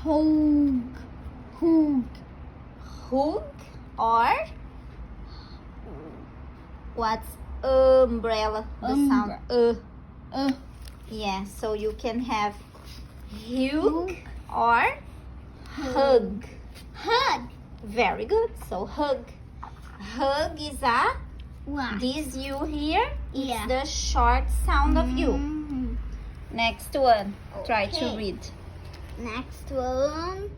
Hug. Hug. Hug or what's umbrella? The sound Yeah, so you can have hug or hug. Hug. Very good. So hug. Hug is a What? this U here is Yeah. the short sound of U. Mm. Next one. Try to Okay. read. Next one.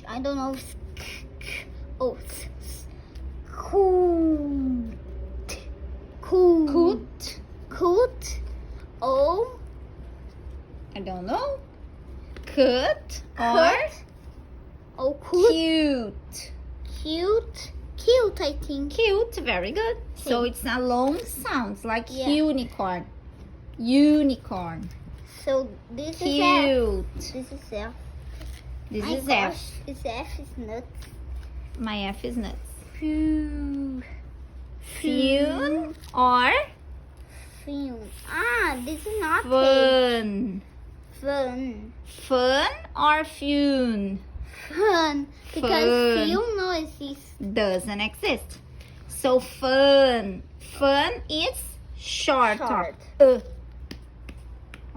I don't know. Oh. Coot. Coot. Coot. Coot. Oh. I don't know. Cut or Oh, coot. cute. Cute. Cute, I think. Cute. Very good. So Okay. it's a long sound like Yeah. unicorn. Unicorn. So this is F. Cute. This is F. This My is gosh, F. This F is nuts. My F is nuts. Fune. Fune or Fune. Ah, this is not fun. fun. Fun or fune Fun. Because Fun. fune no exists. doesn't exist. So fun. Fun is shorter. Short.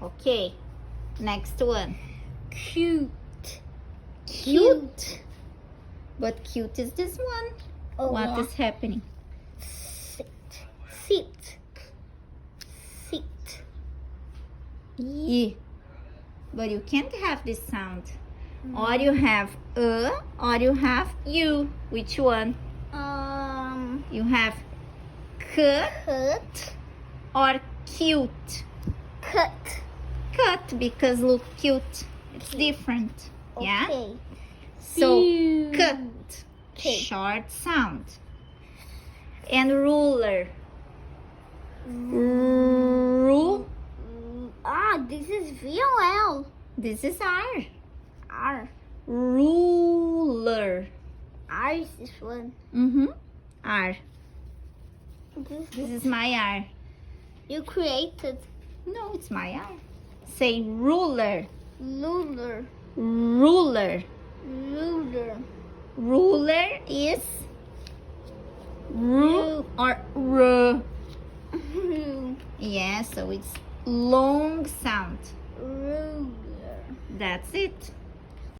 Okay. Next one. Cute. Cute. But cute is this one. Oh, What yeah. is happening? Sit. Sit. Sit. Yeah. But you can't have this sound. Or you have or you have U. Which one? You have cut Cut. or cute. Cut. Cut because look cute. It's different. Yeah. Okay. So Fune. cut. Okay. Short sound. And ruler. Ru. Ah, this is vowel. This is R. R. Ruler. R is this one. R. This is my R. You created No, it's my R. Say ruler. ruler. Ruler. Ruler. Ruler is ru or r. Yeah, so it's long sound. Ruler. That's it.